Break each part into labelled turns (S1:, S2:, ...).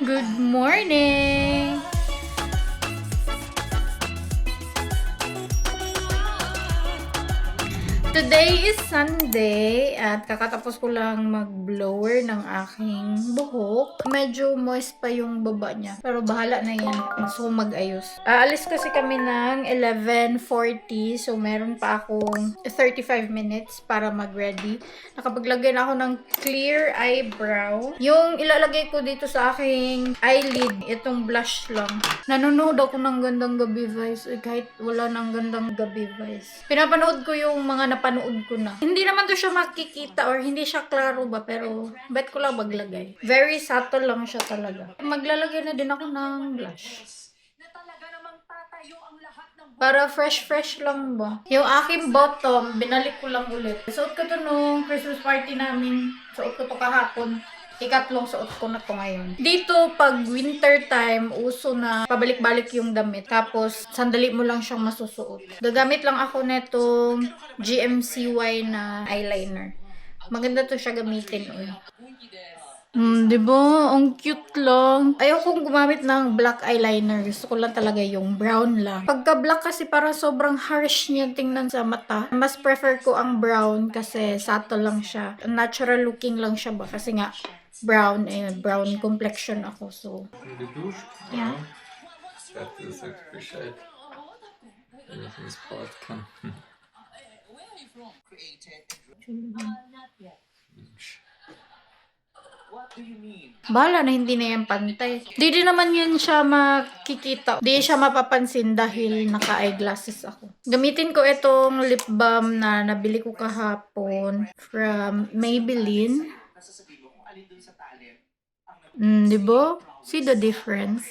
S1: Good morning! Today is Sunday at kakatapos ko lang mag-blower ng aking buhok. Medyo moist pa yung baba niya. Pero bahala na yan. Gusto ko mag-ayos. Aalis kasi kami ng 11:40. So meron pa akong 35 minutes para mag-ready. Nakapaglagay na ako ng clear eyebrow. Yung ilalagay ko dito sa aking eyelid, itong blush lang. Nanonood ako ng Gandang Gabi Vice. Kahit wala ng Gandang Gabi Vice. Pinapanood ko yung mga napanood ko na. Hindi naman to siya makikita or hindi siya klaro ba, pero bet ko lang maglagay. Very subtle lang siya talaga. Maglalagay na din ako ng blush. Para fresh lang ba? Yung aking bottom, binalik ko lang ulit. Suot ko to nung Christmas party namin. Suot ko to kahapon. Ikatlong suot ko na to ngayon. Dito, pag winter time, uso na pabalik-balik yung damit. Tapos, sandali mo lang siyang masusuot. Gagamit lang ako netong GMCY na eyeliner. Maganda to siya gamitin. Diba? Ang cute lang. Ayokong gumamit ng black eyeliner. Gusto ko lang talaga yung brown lang. Pagka black kasi parang sobrang harsh niya tingnan sa mata. Mas prefer ko ang brown kasi subtle lang siya. Natural looking lang siya ba? Kasi nga, brown complexion ako, so
S2: Geduscht?
S1: ja.
S2: Ich dachte, du sagst Bescheid, wenn ich ins Bad kann.
S1: Bahala na, hindi na yan pantay. Di din naman yan siya makikita. Di siya mapapansin dahil naka-eyeglasses ako. Gamitin ko itong lip balm na nabili ko kahapon from Maybelline. Diba? See the difference?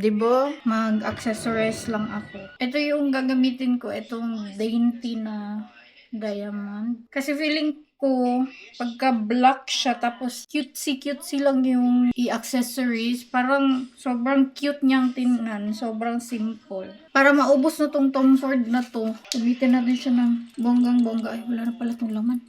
S1: Diba? Mag-accessorize lang ako. Ito yung gagamitin ko. Itong dainty na diamond. Kasi feeling ko, pagka black siya, tapos cutesy lang yung i-accessories, parang sobrang cute niyang tingnan. Sobrang simple. Para maubos na tong Tom Ford na to, gamitin natin siya ng bonggang-bongga. Ay, wala na pala tong laman.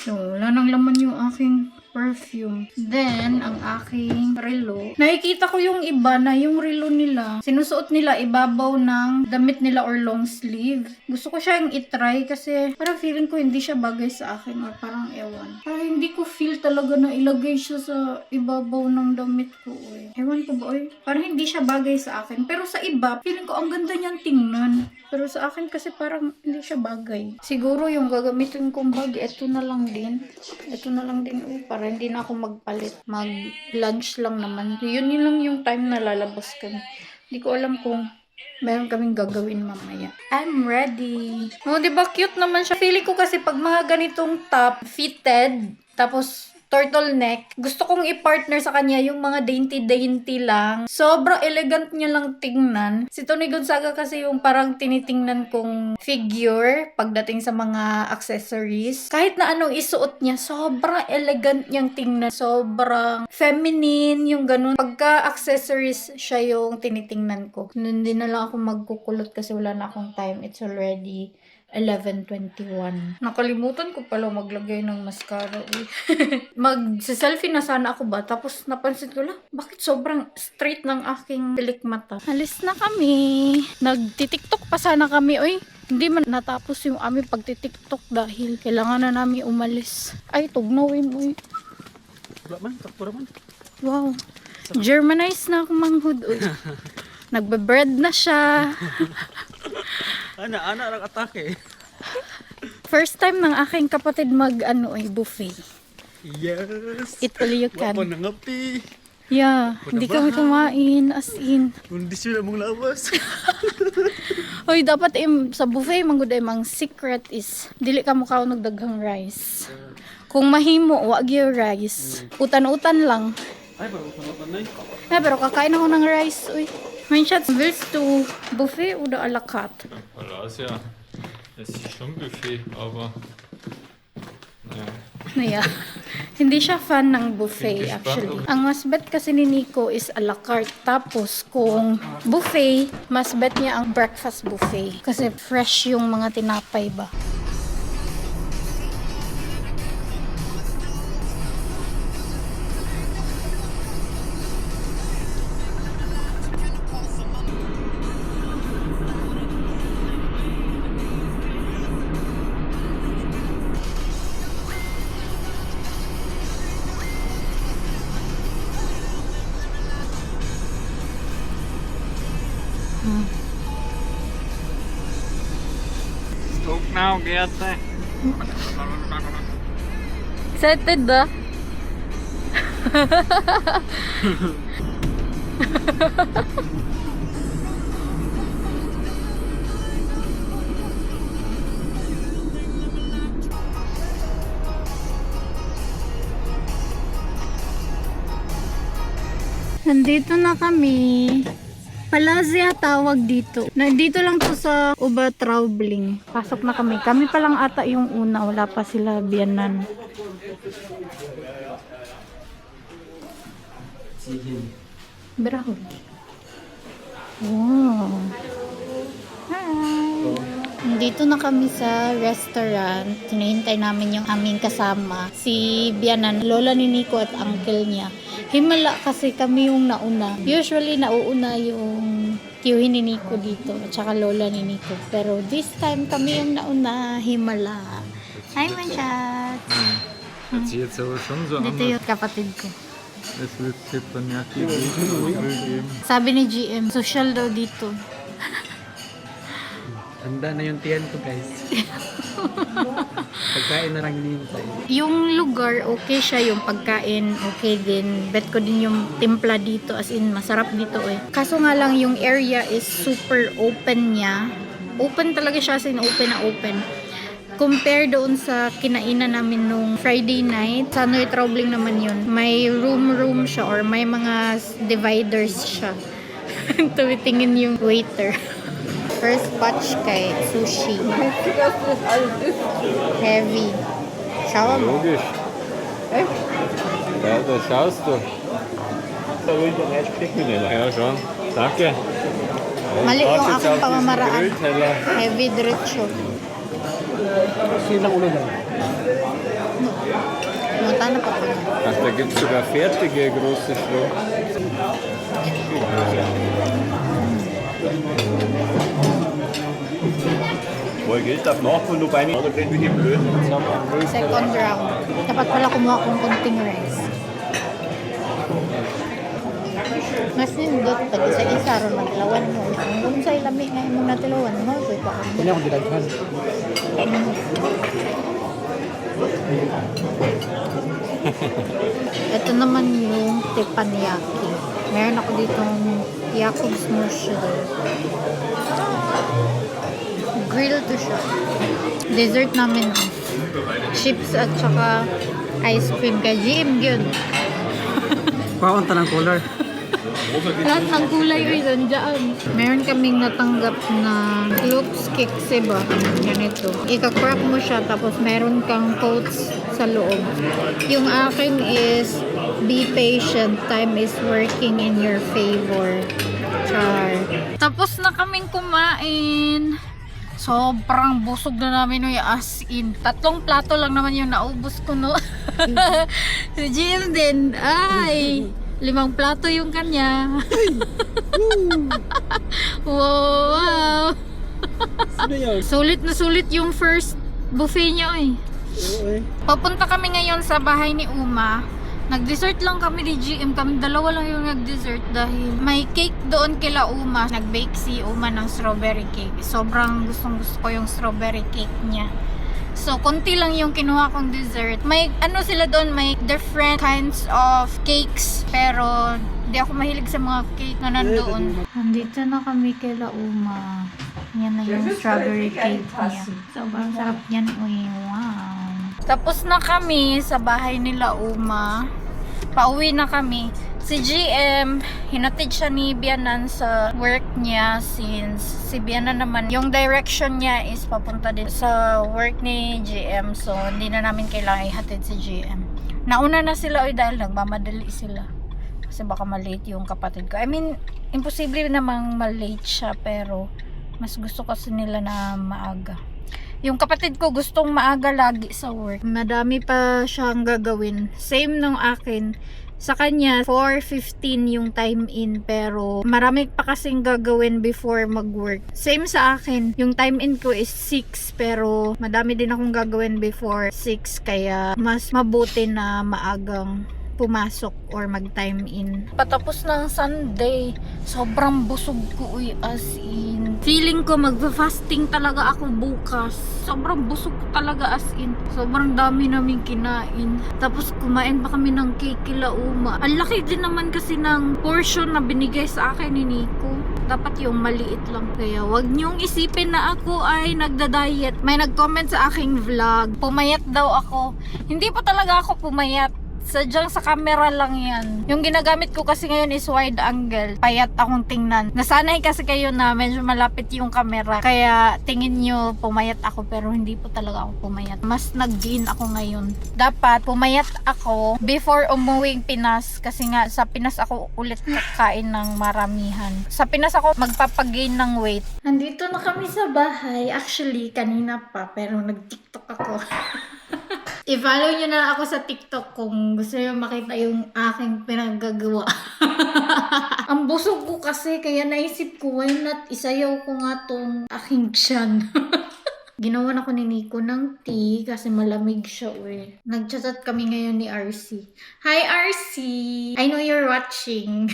S1: So, wala nang laman yung aking perfume. Then, ang aking relo. Nakikita ko yung iba na yung relo nila, sinusuot nila ibabaw ng damit nila or long sleeve. Gusto ko siyang itry kasi parang feeling ko hindi siya bagay sa akin or parang ewan. Parang hindi ko feel talaga na ilagay siya sa ibabaw ng damit ko. Ewan ko ba, parang hindi siya bagay sa akin. Pero sa iba, feeling ko ang ganda niyang tingnan. Pero sa akin kasi parang hindi siya bagay. Siguro yung gagamitin kong bag, ito na lang din. Ito na lang din, para hindi na ako magpalit. Mag-lunch lang naman. Yun lang yung time na lalabas kami. Hindi ko alam kung meron kaming gagawin mamaya. I'm ready. Oh, diba cute naman siya? Feeling ko kasi pag mga ganitong top, fitted, tapos turtleneck, gusto kong i-partner sa kanya yung mga dainty lang. Sobrang elegant niya lang tingnan. Si Tony Gonzaga kasi yung parang tinitingnan kong figure pagdating sa mga accessories. Kahit na anong isuot niya, sobrang elegant niyang tingnan. Sobrang feminine, yung ganun. Pagka accessories, siya yung tinitingnan ko. Hindi na lang ako magkukulot kasi wala na akong time. It's already 11:21. Nakalimutan ko pala maglagay ng mascara. Mag-selfie na sana ako ba? Tapos napansin ko lang, bakit sobrang straight ng aking pilik mata? Alis na kami. Nagtitiktok pa sana kami. Hindi man natapos yung aming pagtitiktok dahil kailangan na namin umalis. Ay, tugnawin mo.
S2: Wala man, takpura man.
S1: Wow. Germanized na ako manghud. Nagbe-bread na siya.
S2: Ana lang atake.
S1: First time ng aking kapatid buffet.
S2: Yes.
S1: Eat all you can.
S2: Wapa nangapi.
S1: Yeah, hindi kami kumain, as in.
S2: Hindi sila mong lawas.
S1: Hoy, dapat sa buffet, manggod mang secret is, dili ka mukha nagdaghang rice. Kung mahimo, wag yung rice. Utan-utan lang.
S2: Ay, bago na
S1: Pero kakain ako ng rice, Mein Schatz, willst du Buffet oder à la carte?
S2: Malaysia. Es ist schon Buffet, aber naja.
S1: Naja, hindi siya fan ng buffet
S2: Hindi
S1: actually.
S2: siya.
S1: Ang mas bet kasi ni Nico is à la carte. Tapos kung buffet, mas bet niya ang breakfast buffet. Kasi fresh yung mga tinapay ba. Excited ba? Nandito na kami. Palazia tawag dito. Nandito lang to sa Uba Traveling. Pasok na kami. Kami pa lang ata yung una. Wala pa sila biyanan. Berahon. Wow. Hi. Nandito na kami sa restaurant. Hinihintay namin yung aming kasama. Si Bianan, lola ni Nico at uncle niya. Himala kasi kami yung nauna. Usually nauuna yung tiyuhin ni Nico dito at saka lola ni Nico. Pero this time kami yung nauna. Himala. Hi, Manchat!
S2: Hat sich jetzt aber schon so
S1: Dito
S2: an,
S1: yung kapatid ko.
S2: es wird Teppanyaki geben.
S1: Sabi ni GM, social daw dito.
S3: Handa na yung tiyan ko, guys. Pagkain na lang hinihintay.
S1: Yung lugar, okay siya. Yung pagkain, okay din. Bet ko din yung timpla dito. As in, masarap dito eh. Kaso nga lang, yung area is super open niya. Open talaga siya, as in open na open. Compare doon sa kinainan namin nung Friday night. Sa Noy Traveling naman yun. May room siya or may mga dividers siya. Tumitingin yung waiter. First batch kay sushi. Heavy. Schau mal.
S2: Logisch. Ja, da schaust du. Ja, schon. Danke.
S1: Mali yung aking pamamaraan.
S2: Grillteller.
S1: Heavy diretso.
S3: Silang ulo lang.
S1: Munta na pa ko.
S2: Ach, da gibt es sogar fertige große Schlauch.
S4: Wohl Geld darf nachholen, wobei nicht. Oder kriegen wir die Blöden zusammen.
S1: Second round. Dapat pala kumuha kong konting rice. Mas nindot pag isa-isa ron maglawan mo. Kung sa ilami nga imong natilawan mo, pwede pa
S3: Kanya akong dilaghan.
S1: Ito naman yung teppanyaki. Meron ako ditong Jakob's Mushroom. Grilled to siya. Dessert namin. Chips at saka ice cream. Kaya GM yun.
S3: Pakunta ng color.
S1: Lahat ng kulay ko yun dyan. Meron kaming natanggap na loops cakes, ba? Ganito. Ika-crack mo siya, tapos meron kang coats sa loob. Yung akin is, be patient, time is working in your favor. Char. Tapos na kaming kumain. Sobrang busog na namin, no, as in. 3 plato lang naman yung naubos ko, no. Si Jill din, ay, 5 plato yung kanya. Wow.
S3: Sino yun?
S1: Sulit na sulit yung first buffet niya, eh.
S3: Oo eh.
S1: Papunta kami ngayon sa bahay ni Uma. Nag-dessert lang kami ni GM. Kami dalawa lang yung nag-dessert dahil may cake doon kila Uma. Nag-bake si Uma ng strawberry cake. Sobrang gustong gusto ko yung strawberry cake niya. So, konti lang yung kinuha kong dessert. May ano sila doon, may different kinds of cakes. Pero, di ako mahilig sa mga cake na nandoon. Nandito na kami kila Uma. Yan na yung strawberry cake niya. Sobrang sarap yan. Uy, wow. Tapos na kami sa bahay nila Uma. Pauwi na kami. Si GM, hinatid siya ni Bianan sa work niya since si Bianan naman, yung direction niya is papunta din sa work ni GM. So, hindi na namin kailangan ihatid si GM. Nauna na sila dahil nagmamadali sila. Kasi baka malate yung kapatid ko. I mean, imposible namang malate siya pero mas gusto kasi nila na maaga. Yung kapatid ko gustong maaga lagi sa work. Madami pa siyang gagawin. Same nung akin. Sa kanya, 4:15 yung time in. Pero marami pa kasing gagawin before mag-work. Same sa akin. Yung time in ko is 6. Pero madami din akong gagawin before 6. Kaya mas mabuti na maagang pumasok or mag-time in. Patapos ng Sunday, sobrang busog ko as in. Feeling ko magfa-fasting talaga ako bukas. Sobrang busog ko talaga as in. Sobrang dami namin kinain. Tapos kumain pa kami ng cake kila Uma. Ang laki din naman kasi ng portion na binigay sa akin ni Nico. Dapat yung maliit lang. Kaya wag niyong isipin na ako ay nagda-diet. May nag-comment sa aking vlog. Pumayat daw ako. Hindi pa talaga ako pumayat. Sadyang sa camera lang yan. Yung ginagamit ko kasi ngayon is wide angle. Payat akong tingnan. Nasanay kasi kayo na medyo malapit yung camera. Kaya tingin nyo pumayat ako pero hindi po talaga ako pumayat. Mas nag-gain ako ngayon. Dapat pumayat ako before umuwing Pinas. Kasi nga sa Pinas ako ulit kakain ng maramihan. Sa Pinas ako magpapagain ng weight. Nandito na kami sa bahay. Actually, kanina pa pero nag-TikTok ako. I-follow nyo na ako sa TikTok kung gusto nyo makita yung aking pinagagawa. Ang busog ko kasi, kaya naisip ko, why not isayaw ko nga tong aking tiyan. Ginawa na ko ni Nico ng tea kasi malamig siya Nagchat kami ngayon ni RC. Hi RC! I know you're watching.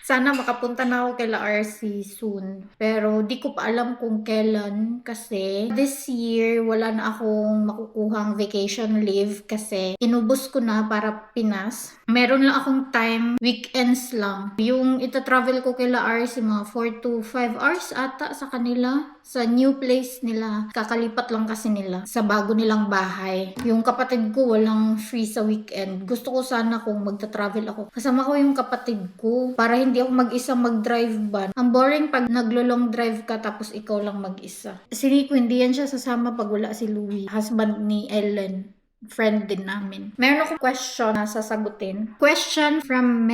S1: Sana makapunta na ako kila RC soon. Pero di ko pa alam kung kailan kasi this year wala na akong makukuhang vacation leave kasi inubos ko na para Pinas. Meron lang akong time, weekends lang. Yung ita-travel ko kila RC mga 4 to 5 hours ata sa kanila. Sa new place nila. Kakalipat lang kasi nila sa bago nilang bahay. Yung kapatid ko walang free sa weekend. Gusto ko sana kung magta-travel ako. Kasama ko yung kapatid ko para hindi ako mag-isa mag-drive ba. Ang boring pag naglo-long drive ka tapos ikaw lang mag-isa. Si Nico hindi yan siya sasama pag wala si Louie. Husband ni Ellen. Friend din namin. Meron akong question na sasagutin. Question from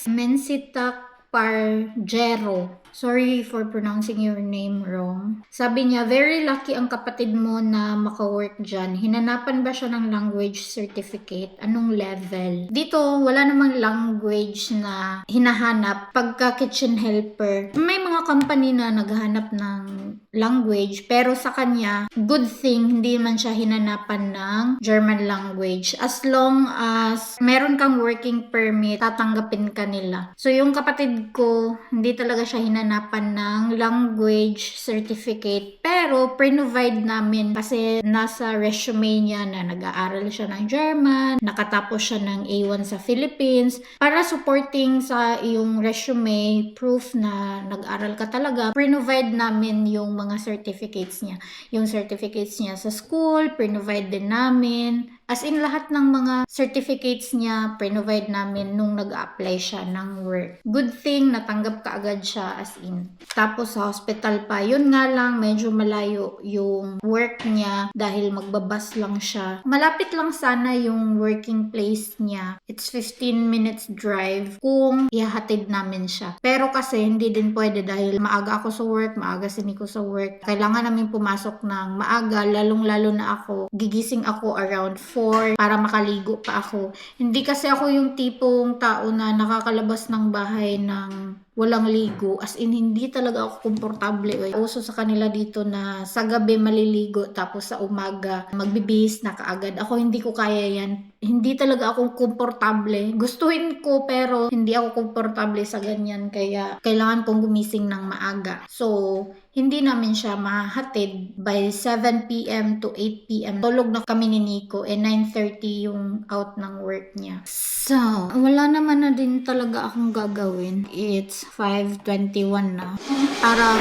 S1: Mensita Parjero. Sorry for pronouncing your name wrong. Sabi niya, very lucky ang kapatid mo na maka-work dyan. Hinanapan ba siya ng language certificate? Anong level? Dito, wala namang language na hinahanap. Pagka kitchen helper, may mga company na naghahanap ng language. Pero sa kanya, good thing, hindi man siya hinanapan ng German language. As long as meron kang working permit, tatanggapin ka nila. So, yung kapatid ko, hindi talaga siya hinanapan ng language certificate pero pre-provide namin kasi nasa resume niya na nag-aaral siya ng German, nakatapos siya ng A1 sa Philippines para supporting sa iyong resume proof na nag-aral ka talaga. Pre-provide namin yung mga certificates niya. Yung certificates niya sa school, pre-provide din namin. As in, lahat ng mga certificates niya, pre-provide namin nung nag-apply siya ng work. Good thing, natanggap ka agad siya as in. Tapos sa hospital pa, yun nga lang, medyo malayo yung work niya dahil magbabas lang siya. Malapit lang sana yung working place niya. It's 15 minutes drive kung ihahatid namin siya. Pero kasi hindi din pwede dahil maaga ako sa work, maaga si Nico sa work. Kailangan namin pumasok ng maaga, lalong-lalo na ako. Gigising ako around 4 para makaligo pa ako. Hindi kasi ako yung tipong tao na nakakalabas ng bahay ng walang ligo. As in, hindi talaga ako komportable. Uso sa kanila dito na sa gabi maliligo tapos sa umaga magbibihis na kaagad. Ako hindi ko kaya yan. Hindi talaga ako komportable. Gustuhin ko pero hindi ako komportable sa ganyan. Kaya kailangan kong gumising ng maaga. So, hindi namin siya mahatid by 7 p.m. to 8 p.m. Tulog na kami ni Nico 9:30 yung out ng work niya. So, wala naman na din talaga akong gagawin. It's 5:21 na. Para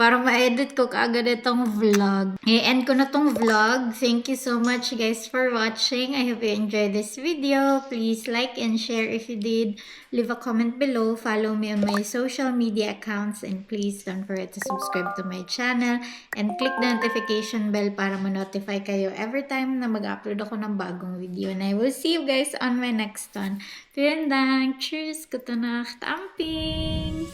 S1: para ma-edit ko kaagad itong vlog. I-end ko na tong vlog. Thank you so much guys for watching. I hope you enjoyed this video. Please like and share if you did. Leave a comment below. Follow me on my social media accounts. And please don't forget to subscribe to my channel. And click the notification bell para ma-notify kayo every time na mag-upload ako ng bagong video. And I will see you guys on my next one. Vielen Dank. Tschüss. Gute Nacht. Amping.